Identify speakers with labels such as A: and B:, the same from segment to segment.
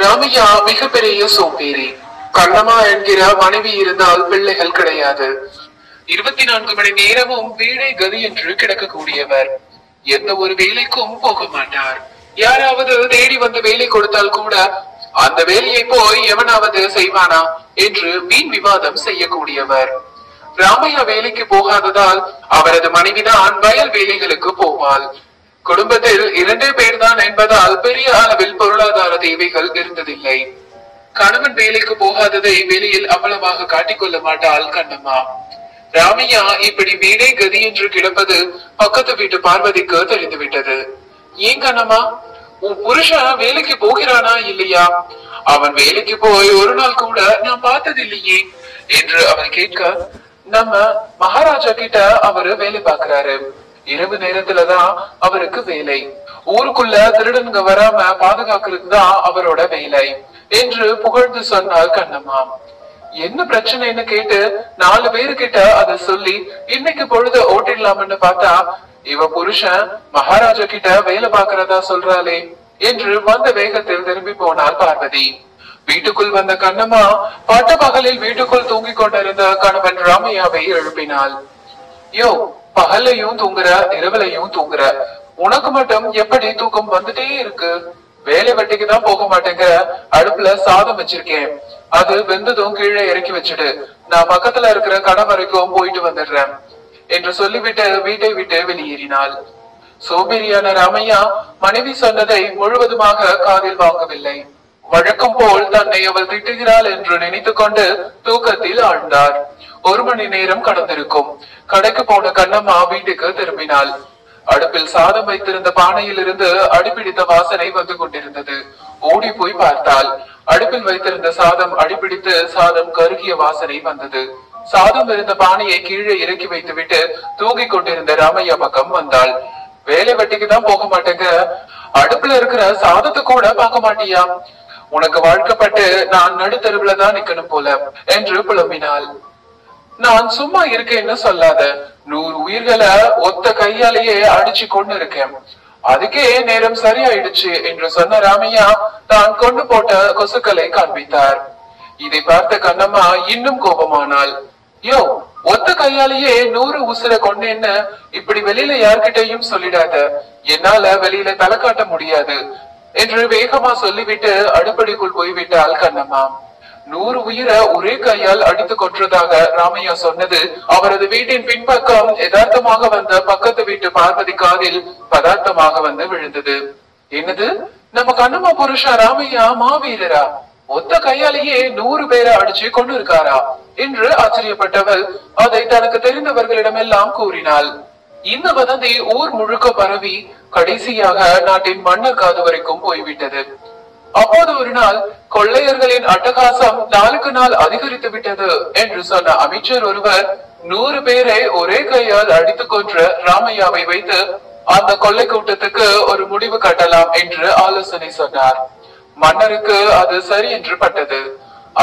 A: ராமையா மிகப்பெரிய சோம்பேறி. கண்ணம்மா என்கிற மனைவி இருந்தால் பிள்ளைகள் கிடையாது. 24 மணி நேரமும் வீடே கதி என்று கிடக்கக்கூடியவர். எந்த ஒரு வேலைக்கும் போக மாட்டார். யாராவது தேடி வந்து வேலை கொடுத்தால் கூட அந்த வேலையை போய் எவனாவது செய்வானா என்று வீண் விவாதம் செய்யக்கூடியவர். ராமையா வேலைக்கு போகாததால் அவரது மனைவிதான் வயல் வேலைகளுக்கு போவாள். குடும்பத்தில் 2 பேர்தான் என்பதால் பெரிய அளவில் பொருளாதார தேவைகள் இருந்ததில்லை. கணவன் வேலைக்கு போகாததை வெளியில் அவ்வளவாக காட்டிக்கொள்ள மாட்டாள் கண்ணம்மா. ராமையா இப்படி வீடே கதி என்று கிடப்பது பக்கத்து வீட்டு பார்வதிக்கு தெரிந்துவிட்டது. ஏன் கண்ணம்மா, உன் புருஷன் வேலைக்கு போகிறானா இல்லையா? அவன் வேலைக்கு போய் ஒரு நாள் கூட நான் பார்த்ததில்லையே என்று அவள் கேட்க, நம்ம மகாராஜா கிட்ட அவரு வேலை பாக்குறாரு. இரவு நேரத்துலதான் அவருக்கு வேலை. ஊருக்குள்ள திருடனுங்க வராம பாதுகாக்கிறது தான் அவரோட வேலை என்று புகழ்ந்து சொன்னாள் கண்ணம்மா. என்ன பிரச்சனைன்னு கேட்டு 4 பேருக்கிட்ட அதை சொல்லி இன்னைக்கு பொழுது ஓட்டிடலாம்னு பார்த்தா இவ புருஷன் மகாராஜா கிட்ட வேலை பாக்குறதா சொல்றாளே என்று வந்த வேகத்தில் திரும்பி போனாள் பார்வதி. வீட்டுக்குள் வந்த கண்ணம்மா பட்ட பகலில் வீட்டுக்குள் தூங்கிக் கொண்டிருந்த கணவன் ராமையாவை எழுப்பினாள். யோ, பகலையும் தூங்குற, இரவுலையும் தூங்குற, உனக்கு மட்டும் எப்படி தூக்கம் வந்துட்டே இருக்கு? வேலை வெட்டிக்கு தான் போக மாட்டேங்க. அடுப்புல சாதம் வச்சிருக்கேன், அது வெந்ததும் கீழே இறக்கி வச்சுடு. நான் பக்கத்துல இருக்கிற கடை வரைக்கும் போயிட்டு வந்துடுறேன் என்று சொல்லிவிட்டு வீட்டை விட்டு வெளியேறினாள். சோம்பேறியான ராமையா மனைவி சொன்னதை முழுவதுமாக காதில் வாங்கவில்லை. வழக்கம் போல் தன்னை அவள் திட்டுகிறாள் என்று நினைத்து கொண்டு தூக்கத்தில் ஆழ்ந்தார். 1 மணி நேரம் கடந்திருக்கும். கடைக்கு போன கண்ணம்மா வீட்டுக்கு திரும்பினாள். அடுப்பில் சாதம் வைத்திருந்த பானையில் இருந்து அடிப்பிடித்த வாசனை வந்து கொண்டிருந்தது. ஓடி போய் பார்த்தாள். அடுப்பில் வைத்திருந்த சாதம் அடிப்பிடித்து சாதம் கருகிய வாசனை வந்தது. சாதம் இருந்த பானையை கீழே இறக்கி வைத்து விட்டு தூங்கிக் கொண்டிருந்த ராமையா பக்கம் வந்தாள். வேலை வெட்டிக்கு தான் போக மாட்டேங்க, அடுப்புல இருக்கிற சாதத்தை கூட பார்க்க மாட்டியா? உனக்கு வாழ்க்கப்பட்டு நான் நடுத்தருவுல தான் நிக்கணும் போல என்று புலம்பினாள். நான் சும்மா இருக்கேன்னு சொல்லாத, 100 உயிர்களை ஒத்த கையாலேயே அடிச்சு கொண்டு இருக்கேன். அதுக்கே நேரம் சரியாயிடுச்சு என்று சொன்ன ராமையா தான் கொண்டு போட்ட கொசுக்களை காண்பித்தார். இதை பார்த்த கண்ணம்மா இன்னும் கோபமானாள். யோ, ஒத்த கையாலேயே 100 உசுர கொண்டேன்னு இப்படி வெளியில யார்கிட்டையும் சொல்லிடாத. என்னால வெளியில தலை காட்ட முடியாது என்று வேகமா சொல்லிவிட்டு அடுப்படிக்குள் போய்விட்டாள் கண்ணம்மா. 100 உயிரை ஒரே கையால் அடித்து கொன்றதாக ராமையா சொன்னது அவரது வீட்டின் பின்பக்கம் யதார்த்தமாக வந்த பக்கத்து வீட்டு பார்வதி காதில் பதார்த்தமாக வந்து விழுந்தது. என்னது, நம்ம கண்ணம்மா புருஷா ராமையா மாவீரரா? ஒத்த கையாலேயே 100 பேரை அடிச்சு கொண்டு இருக்காரா என்று ஆச்சரியப்பட்டவள் அதை தனக்கு தெரிந்தவர்களிடமெல்லாம் கூறினாள். இந்த வதந்தி ஊர் முழுக்க பரவி கடைசியாக நாட்டின் மன்னர் காது வரைக்கும் போய்விட்டது. அப்போது ஒரு நாள் கொள்ளையர்களின் அட்டகாசம் நாளுக்கு நாள் அதிகரித்து விட்டது என்று சொன்ன அமைச்சர் ஒருவர் 100 பேரை ஒரே கையால் அடித்து கொன்ற ராமையாவை வைத்து அந்த கொள்ளை கூட்டத்துக்கு ஒரு முடிவு கட்டலாம் என்று ஆலோசனை சொன்னார். மன்னருக்கு அது சரி என்று பட்டது.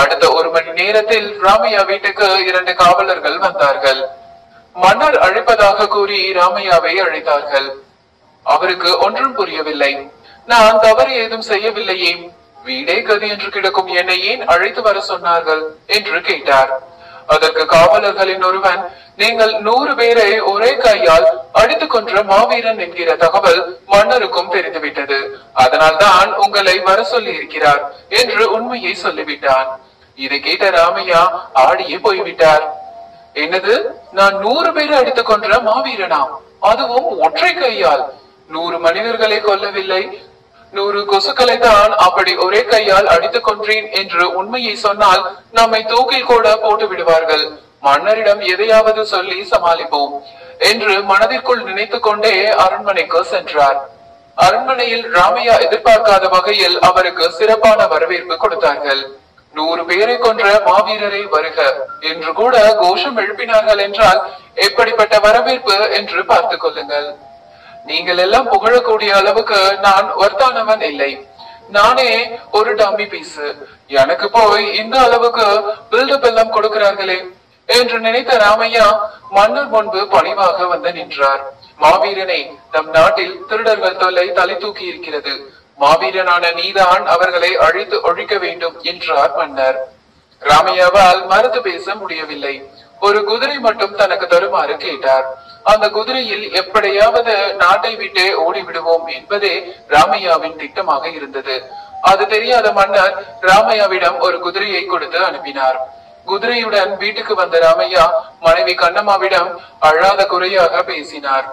A: அடுத்த 1 மணி நேரத்தில் ராமையா வீட்டுக்கு 2 காவலர்கள் வந்தார்கள். மன்னர் அழைப்பதாக கூறி ராமையாவை அழைத்தார்கள். அவருக்கு ஒன்றும் புரியவில்லை. நான் தவறு ஏதும் செய்யவில்லையே, வீடே கதி என்று கிடக்கும் என்னை ஏன் அழைத்து வர சொன்னார்கள் என்று கேட்டார். அதற்கு காவலர்களின் ஒருவன், நீங்கள் 100 பேரை ஒரே கையால் அடித்து கொன்ற மாவீரன் என்கிற தகவல் மன்னருக்கும் தெரிந்துவிட்டது, அதனால் தான் உங்களை வர சொல்லி இருக்கிறார் என்று உண்மையை சொல்லிவிட்டான். இதை கேட்ட ராமையா ஆடியே போய்விட்டார். என்னது, நான் 100 பேரை அடித்து கொன்ற மாவீரனா? அதுவும் ஒற்றை கையால்? 100 மனிதர்களை கொல்லவில்லை, 100 கொசுக்களை தான் அப்படி ஒரே கையால் அடித்துக் கொன்றேன் என்று உண்மையை சொன்னால் நம்மை தூக்கில் கூட போட்டு விடுவார்கள். மன்னரிடம் எதையாவது சொல்லி சமாளிப்போம் என்று மனதிற்குள் நினைத்து கொண்டே அரண்மனைக்கு சென்றார். அரண்மனையில் ராமையா எதிர்பார்க்காத வகையில் அவருக்கு சிறப்பான வரவேற்பு கொடுத்தார்கள். 100 பேரை கொன்ற மாவீரரை வருக என்று கூட கோஷம் எழுப்பினார்கள் என்றால் எப்படிப்பட்ட வரவேற்பு என்று பார்த்துக் கொள்ளுங்கள். நீங்கள் எல்லாம் புகழக்கூடிய அளவுக்கு நான் வர்த்தானவன் இல்லை. நானே ஒரு டம்மி பீஸ். எனக்கு போய் இந்த அளவுக்கு பில்டப் எல்லாம் கொடுக்கிறார்களே என்று நினைத்த ராமையா மன்னர் முன்பு பணிவாக வந்து நின்றார். மாவீரனை, நம் நாட்டில் திருடர்கள் தொல்லை தலை தூக்கி இருக்கிறது. மாவீரனான நீதான் அவர்களை அழித்து ஒழிக்க வேண்டும் என்றார் மன்னர். ராமையாவால் மறுத்து பேச முடியவில்லை. ஒரு குதிரை மட்டும் தனக்கு தருமாறு கேட்டார். அந்த குதிரையில் எப்படியாவது நாட்டை விட்டு ஓடிவிடுவோம் என்பதே ராமையாவின் திட்டமாக இருந்தது. அது தெரியாத மன்னர் ராமையாவிடம் ஒரு குதிரையை கொடுத்து அனுப்பினார். குதிரையுடன் வீட்டுக்கு வந்த ராமையா மனைவி கண்ணம்மாவிடம் அழாத குறையாக பேசினார்.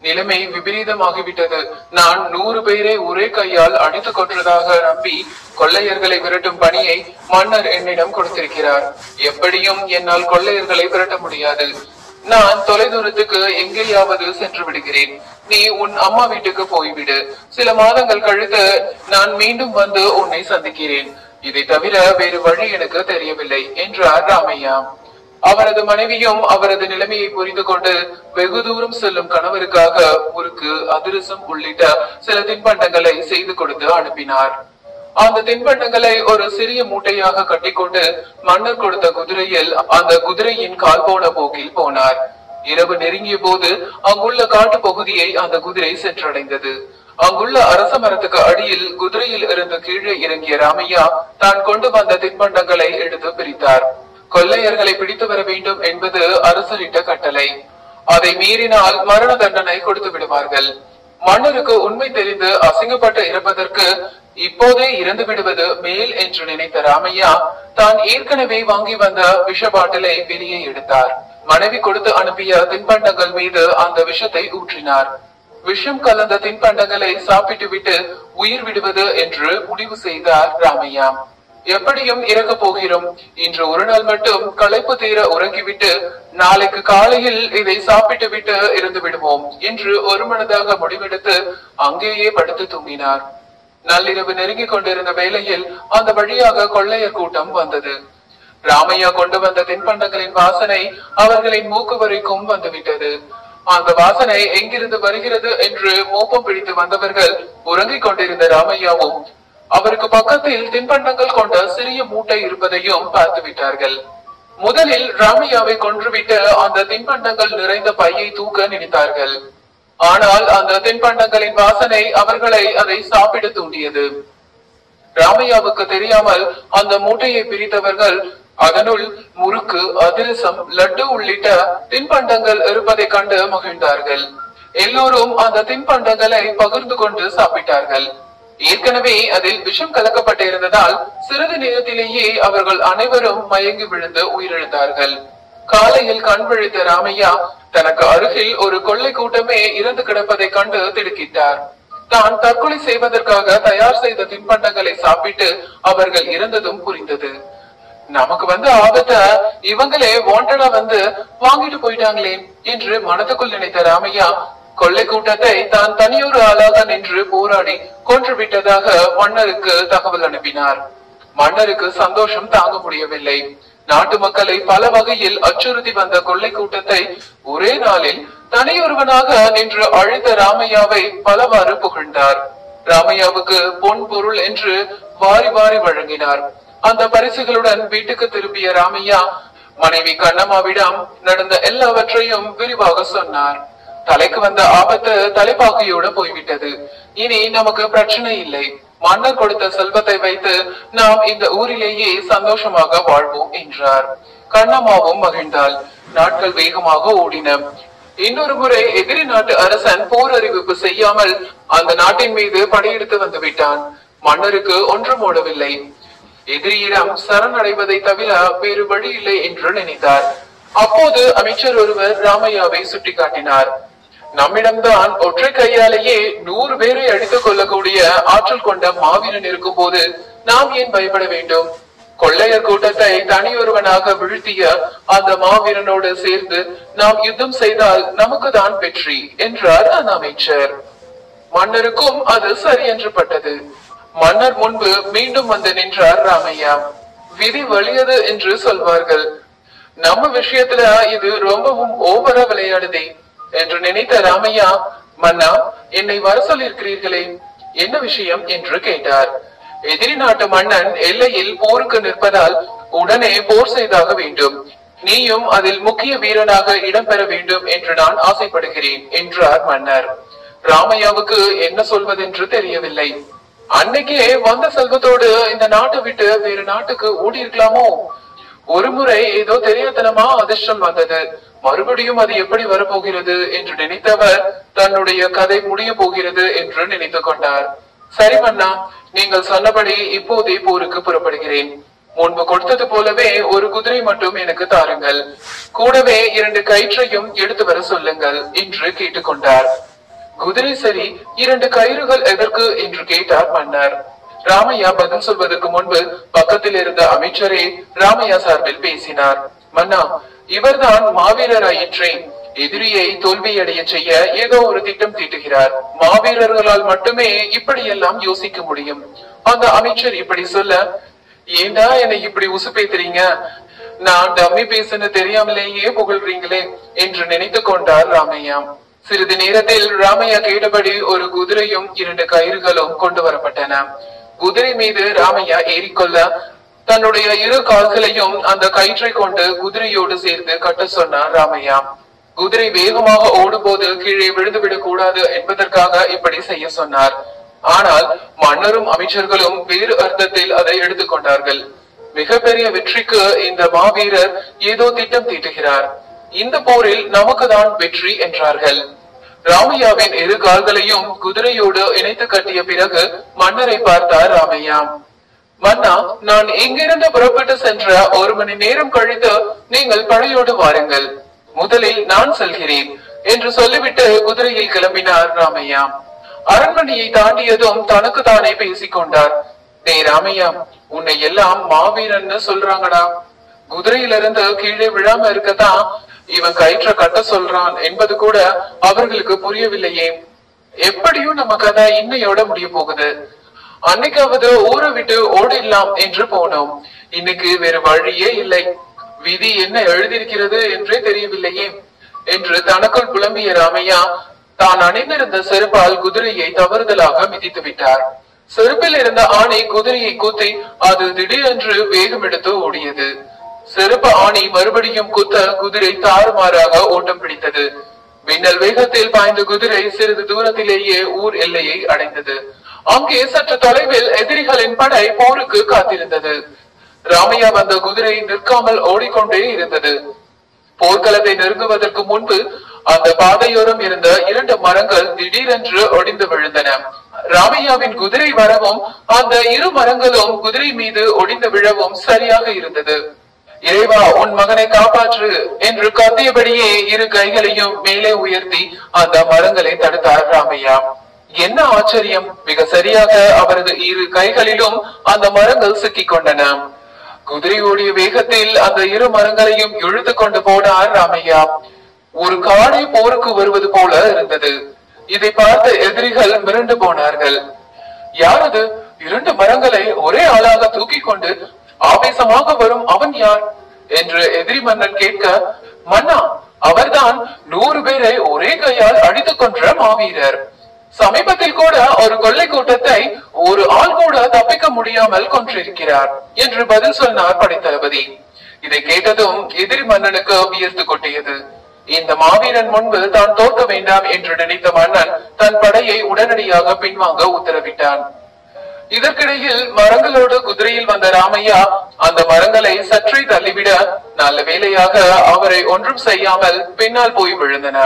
A: நிலைமை விபரீதமாகிவிட்டது. நான் 100 பேரை ஒரே கையால் அடித்து கொற்றதாக நம்பி கொள்ளையர்களை விரட்டும் பணியை மன்னர் என்னிடம் கொடுத்திருக்கிறார். எப்படியும் என்னால் கொள்ளையர்களை விரட்ட முடியாது. நான் தொலைதூரத்துக்கு எங்கேயாவது சென்று விடுகிறேன். நீ உன் அம்மா வீட்டுக்கு போய்விடு. சில மாதங்கள் கழித்து நான் மீண்டும் வந்து உன்னை சந்திக்கிறேன். இதை தவிர வேறு வழி எனக்கு தெரியவில்லை என்றார் ராமையா. அவரது மனைவியும் அவரது நிலைமையை புரிந்து கொண்டு வெகு தூரம் செல்லும் கணவருக்காக முறுக்கு, அதிரசம் உள்ளிட்ட சில தின்பண்டங்களை செய்து கொடுத்து அனுப்பினார். அந்த தின்பண்டங்களை ஒரு சிறிய மூட்டையாக கட்டிக்கொண்டு மன்னர் கொடுத்த குதிரையில் அந்த குதிரையின் கால் போன போக்கில் போனார். இரவு நெருங்கிய போது அங்குள்ள காட்டு பகுதியை அந்த குதிரை சென்றடைந்தது. அங்குள்ள அரச மரத்துக்கு அடியில் குதிரையில் இருந்து கீழே இறங்கிய ராமையா தான் கொண்டு வந்த தின்பண்டங்களை எடுத்து பிரித்தார். கொள்ளையர்களை பிடித்து வர வேண்டும் என்பது அரசரிட்ட கட்டளை. அதை மீறினால் மரண தண்டனை கொடுத்து விடுவார்கள். மன்னருக்கு உண்மை தெரிந்து அசிங்கப்பட்டு இருப்பதற்கு இப்போதே இறந்து விடுவது மேல் என்று நினைத்த ராமையா தான் ஏற்கனவே வாங்கி வந்த விஷ பாட்டிலை வெளியே எடுத்தார். மனைவி கொடுத்து அனுப்பிய தின்பண்டங்கள் மீது அந்த விஷத்தை ஊற்றினார். விஷம் கலந்த தின்பண்டங்களை சாப்பிட்டு விட்டு உயிர் விடுவது என்று முடிவு செய்தார் ராமையா. எப்படியும் இறக்க போகிறோம். இன்று ஒரு நாள் மட்டும் களைப்பு தீர உறங்கிவிட்டு நாளைக்கு காலையில் இதை சாப்பிட்டு விட்டு இருந்து விடுவோம் என்று ஒரு மனதாக முடிவெடுத்து அங்கேயே படுத்து தூங்கினார். நள்ளிரவு நெருங்கி கொண்டிருந்த வேளையில் அந்த வழியாக கொள்ளையர் கூட்டம் வந்தது. ராமையா கொண்டு வந்த தின்பண்டங்களின் வாசனை அவர்களின் மூக்கு வரைக்கும் வந்துவிட்டது. அந்த வாசனை எங்கிருந்து வருகிறது என்று மோப்பம் பிடித்து வந்தவர்கள் உறங்கிக் கொண்டிருந்த ராமையாவும் அவருக்கு பக்கத்தில் தின்பண்டங்கள் கொண்ட சிறிய மூட்டை இருப்பதையும் பார்த்து விட்டார்கள். முதலில் ராமையாவை கொன்றுவிட்டு அந்த தின்பண்டங்கள் நிறைந்த பையை தூக்க நினைத்தார்கள். ஆனால் அந்த தின்பண்டங்களின் வாசனை அவர்களை அதை சாப்பிட தூண்டியது. ராமையாவுக்கு தெரியாமல் அந்த மூட்டையை பிரித்தவர்கள் அதனுள் முறுக்கு, அதிரசம், லட்டு உள்ளிட்ட தின்பண்டங்கள் இருப்பதை கண்டு மகிழ்ந்தார்கள். எல்லோரும் அந்த தின்பண்டங்களை பகிர்ந்து கொண்டு சாப்பிட்டார்கள். ஏற்கனவே அதில் விஷம் கலக்கப்பட்டிருந்ததால் சிறிது நேரத்திலேயே அவர்கள் அனைவரும் மயங்கி விழுந்து உயிரிழந்தார்கள். காலையில் கண் விழித்த ராமையா தனக்கு அருகில் ஒரு கொள்ளை கூட்டமே இறந்து கிடப்பதை கண்டு திடுக்கிட்டார். தான் தற்கொலை செய்வதற்காக தயார் செய்த தின்பண்டங்களை சாப்பிட்டு அவர்கள் இறந்ததும் புரிந்தது. நமக்கு வந்து ஆபத்த இவங்களே வாண்டடா வந்து வாங்கிட்டு போயிட்டாங்களே என்று மனதுக்குள் நினைத்த ராமையா கொள்ளை கூட்டத்தை தான் தனியொரு ஆளாக நின்று போராடி கொன்று விட்டதாக மன்னருக்கு தகவல் அனுப்பினார். மன்னருக்கு சந்தோஷம் தாங்க முடியவில்லை. நாட்டு மக்களை பல வகையில் அச்சுறுத்தி வந்த கொள்ளை கூட்டத்தை ஒரே நாளில் தனியொருவனாக நின்று அழைத்த ராமையாவை பலவாறு புகழ்ந்தார். ராமையாவுக்கு பொன் பொருள் என்று வாரி வாரி வழங்கினார். அந்த பரிசுகளுடன் வீட்டுக்கு திரும்பிய ராமையா மனைவி கண்ணம்மாவிடம் நடந்த எல்லாவற்றையும் விரிவாக சொன்னார். தலைக்கு வந்த ஆபத்து தலைப்பாக்கையோட போய்விட்டது. இனி நமக்கு பிரச்சனை இல்லை. மன்னர் கொடுத்த செல்வத்தை வைத்து நாம் இந்த ஊரிலேயே சந்தோஷமாக வாழ்வோம் என்றார். கண்ணம்மாவும் மகிழ்ந்தாள். நாட்கள் வேகமாக ஓடின. இன்னொரு முறை எதிரி நாட்டு அரசன் போர் அறிவிப்பு செய்யாமல் அந்த நாட்டின் மீது படையெடுத்து வந்து விட்டான். மன்னருக்கு ஒன்றும் ஓடவில்லை. எதிரியிடம் சரணடைவதை தவிர வேறு வழி இல்லை என்று நினைத்தார். அப்போது அமைச்சர் ஒருவர் ராமையாவை சுட்டிக்காட்டினார். நம்மிடம்தான் ஒற்றை கையாலேயே 100 பேரை அடித்துக் கொள்ளக்கூடிய ஆற்றல் கொண்ட மாவீரன் இருக்கும் போது நாம் ஏன் பயப்பட வேண்டும்? கொள்ளையர் கூட்டத்தை தனியொருவனாக வீழ்த்திய அந்த மாவீரனோடு சேர்ந்து நாம் யுத்தம் செய்தால் நமக்கு தான் வெற்றி என்றார் அந்த அமைச்சர். மன்னருக்கும் அது சரி என்று பட்டது. மன்னர் முன்பு மீண்டும் வந்து நின்றார் ராமையா. விதி வலியது என்று சொல்வார்கள். நம்ம விஷயத்துல இது ரொம்பவும் ஓவரா விளையாடுதே என்று நினைத்த ராமையா, மன்னா, என்னை வர சொல்லியிருக்கிறீர்களே, என்ன விஷயம் என்று கேட்டார். எதிரி நாட்டு மன்னன் எல்லையில் போருக்கு நிற்பதால் உடனே போர் செய்தாக வேண்டும். நீயும் அதில் முக்கிய வீரனாக இடம்பெற வேண்டும் என்று நான் ஆசைப்படுகிறேன் என்றார் மன்னர். ராமையாவுக்கு என்ன சொல்வதென்று தெரியவில்லை. அன்னைக்கே வந்த செல்வத்தோடு இந்த நாட்டை விட்டு வேற நாட்டுக்கு ஓடி இருக்கலாமோ? ஒரு முறை ஏதோ தெரியாதனமா அதிர்ஷ்டம் வந்தது, மறுபடியும் அது எப்படி வரப்போகிறது என்று நினைத்தவர் தன்னுடைய கதை முடிய போகிறது என்று நினைத்து கொண்டார். சரி மன்னா, நீங்கள் சொன்னபடி இப்போதே போருக்கு புறப்படுகிறேன். முன்பு கொடுத்தது போலவே ஒரு குதிரை மட்டும் எனக்கு தாருங்கள், கூடவே 2 கயிற்றையும் எடுத்து வர சொல்லுங்கள் என்று கேட்டுக்கொண்டார். குதிரை சரி, 2 கயிறுகள் எதற்கு என்று கேட்டார் மன்னர். ராமையா பதில் சொல்வதற்கு முன்பு பக்கத்தில் இருந்த அமைச்சரே ராமையா சார்பில் பேசினார். மன்னா, இவர்தான் மாவீரர் ஆயிற்றே, எதிரியை தோல்வியடைய செய்ய ஏதோ ஒரு திட்டம் தீட்டுகிறார். மாவீரர்களால் மட்டுமே இப்படியெல்லாம் யோசிக்க முடியும். அந்த அமைச்சர் இப்படி சொல்ல, ஏண்டா என்னை இப்படி உசுப்பேத்துறீங்க, நான் டம்மி பேசுன்னு தெரியாமலேயே புகழ்றீங்களே என்று நினைத்து கொண்டார் ராமையா. சிறிது நேரத்தில் ராமையா கேட்டபடி ஒரு குதிரையும் 2 கயிறுகளும் கொண்டு வரப்பட்டன. குதிரை மீது ராமையா ஏறிக்கொள்ள தன்னுடைய 2 கால்களையும் அந்த கயிற்றை கொண்டு குதிரையோடு சேர்த்து கட்ட சொன்னார் ராமையா. குதிரை வேகமாக ஓடும் போது கீழே விழுந்துவிடக் கூடாது என்பதற்காக இப்படி செய்ய சொன்னார். ஆனால் மன்னரும் அமைச்சர்களும் வேறு அர்த்தத்தில் அதை எடுத்துக்கொண்டார்கள். மிகப்பெரிய வெற்றிக்கு இந்த மாவீரர் ஏதோ திட்டம் தீட்டுகிறார், இந்த போரில் நமக்கு தான் வெற்றி என்றார்கள். ராமையாவின் 2 கால்களையும் குதிரையோடு இணைத்து கட்டிய பிறகு மன்னரை பார்த்தார் ராமையா. மன்னா, நான் இங்கிருந்து புறப்பட்டு சென்ற 1 மணி நேரம் கழித்து நீங்கள் படையோடு வாருங்கள், முதலில் நான் செல்கிறேன் என்று சொல்லிவிட்டு குதிரையில் கிளம்பினார் ராமையா. அரண்மனையை தாண்டியதும் தனக்கு தானே பேசிக் கொண்டார். டே ராமையா, உன்னை எல்லாம் மாவீரன்னு சொல்றாங்கடா, குதிரையிலிருந்து கீழே விழாம இருக்கத்தான் இவன் கயிற்ற கட்ட சொல்றான் என்பது கூட அவர்களுக்கு புரியவில்லையே. எப்படியும் நம்ம கதை இன்னையோட முடிய போகுது. அன்னைக்காவது ஊரை விட்டு ஓடிடலாம் என்று போனோம், இன்னைக்கு வேற வழியே இல்லை, விதி என்ன எழுதியிருக்கிறது என்றே தெரியவில்லையே என்று தனக்குள் புலம்பிய ராமையா தான் அணிந்திருந்த செருப்பால் குதிரையை தவறுதலாக மிதித்து விட்டார். செருப்பில் இருந்த ஆணி குதிரையை குத்தி அது திடீரென்று வேகம் எடுத்து ஓடியது. செருப்பு ஆணி மறுபடியும் குத்த குதிரை தாறுமாறாக ஓட்டம் பிடித்தது. மின்னல் வேகத்தில் பாய்ந்த குதிரை சிறிது தூரத்திலேயே ஊர் எல்லையை அடைந்தது. அங்கே சற்று தொலைவில் எதிரிகளின் படை போருக்கு காத்திருந்தது. ராமையா வந்த குதிரை நிற்காமல் ஓடிக்கொண்டே இருந்தது. போர்க்களத்தை நெருங்குவதற்கு முன்பு அந்த பாதையோரம் இருந்த 2 மரங்கள் திடீரென்று ஒடிந்து விழுந்தன. ராமையாவின் குதிரை வரவும் அந்த 2 மரங்களும் குதிரை மீது ஒடிந்து விழவும் சரியாக இருந்தது. இறைவா, உன் மகனை காப்பாற்று என்று கத்தியபடியே 2 கைகளையும் மேலே உயர்த்தி அந்த மரங்களை தடுத்தார் ராமையா. என்ன ஆச்சரியம், மிக சரியாக அவரது 2 கைகளிலும் அந்த மரங்கள் சிக்கிக் கொண்டன. குதிரை ஓடிய வேகத்தில் அந்த 2 மரங்களையும் இழுத்து கொண்டு போனார் ராமையா. ஒரு காடை போருக்கு வருவது போல இருந்தது. இதை பார்த்த எதிரிகள் மிரண்டு போனார்கள். யாரது 2 மரங்களை ஒரே ஆளாக தூக்கி கொண்டு ஆவேசமாக வரும் அவன் யார் என்று எதிரி மன்னன் கேட்க, மன்னா, அவர்தான் 100 பேரை ஒரே கையால் அடித்துக் கொன்ற மாவீரர். சமீபத்தில் கூட ஒரு கொள்ளை கூட்டத்தை ஒரு ஆள் கூட தப்பிக்க முடியாமல் கொன்றிருக்கிறார் என்று பதில் சொன்னார் படைத்தளபதி. இதை கேட்டதும் எதிரி மன்னனுக்கு வியர்த்து கொட்டியது. இந்த மாவீரன் முன்பு தான் தோற்க வேண்டாம் என்று நினைத்த மன்னன் தன் படையை உடனடியாக பின்வாங்க உத்தரவிட்டான். இதற்கிடையில் மரங்களோடு குதிரையில் வந்த ராமையா அந்த மரங்களை சற்றே தள்ளிவிட நல்ல வேளையாக அவரை ஒன்றும் செய்யாமல் பின்னால் போய் விழுந்தன.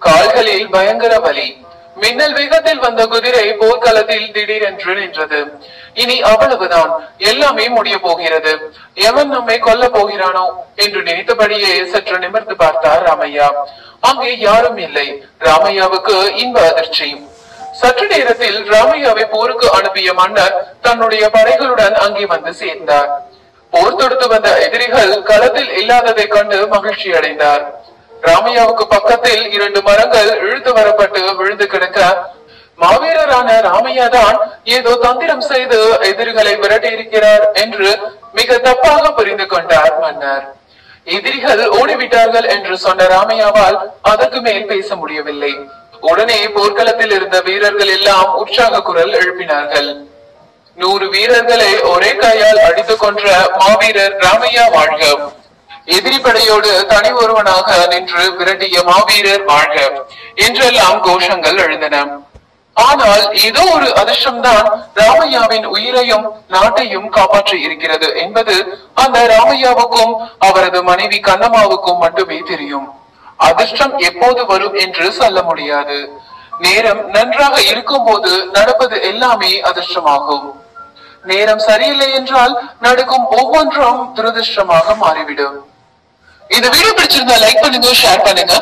A: கால்களில் பயங்கர வலி. மின்னல் வேகத்தில் வந்த குதிரை போர்க்களத்தில் திடீரென்று நின்றது. இனி அவ்வளவுதான், எல்லாமே முடிய போகிறது, எவன் நம்மை கொல்ல போகிறானோ என்று நினைத்தபடியே சற்று நிமிர்ந்து பார்த்தார் ராமையா. அங்கே யாரும் இல்லை. ராமையாவுக்கு இன்ப அதிர்ச்சி. சற்று நேரத்தில் ராமையாவை போருக்கு அனுப்பிய மன்னர் தன்னுடைய படைகளுடன் அங்கே வந்து சேர்ந்தார். போர் தொடுத்து வந்த எதிரிகள் களத்தில் இல்லாததை கண்டு மகிழ்ச்சி அடைந்தார். ராமையாவுக்கு பக்கத்தில் 2 மரங்கள் இழுத்து வரப்பட்டு விழுந்து கிடக்க, மாவீரரான ராமையா தான் ஏதோ தந்திரம் செய்து எதிரிகளை விரட்டி இருக்கிறார் என்று மிக தப்பாக புரிந்து கொண்டார் மன்னர். எதிரிகள் ஓடிவிட்டார்கள் என்று சொன்ன ராமையாவால் அதற்கு மேல் பேச முடியவில்லை. உடனே போர்க்களத்தில் இருந்த வீரர்கள் எல்லாம் உற்சாக குரல் எழுப்பினார்கள். 100 வீரர்களை ஒரே கையால் அடித்துக் கொன்ற மாவீரர் ராமையா வாழ்க, எதிரி படையோடு தனி ஒருவனாக நின்று விரட்டிய மாவீரர் வாழ்க என்றெல்லாம் கோஷங்கள் எழுந்தன. ஆனால் ஏதோ ஒரு அதிர்ஷ்டம்தான் ராமையாவின் உயிரையும் நாட்டையும் காப்பாற்றி இருக்கிறது என்பது அந்த ராமையாவுக்கும் அவரது மனைவி கண்ணம்மாவுக்கும் மட்டுமே தெரியும். அதிர்ஷ்டம் எப்போது வரும் என்று சொல்ல முடியாது. நேரம் நன்றாக இருக்கும் போது நடப்பது எல்லாமே அதிர்ஷ்டமாகும். நேரம் சரியில்லை என்றால் நடக்கும் ஒவ்வொன்றும் துரதிர்ஷ்டமாக மாறிவிடும். இந்த வீடியோ பிடிச்சிருந்தா லைக் பண்ணுங்க, ஷேர் பண்ணுங்க.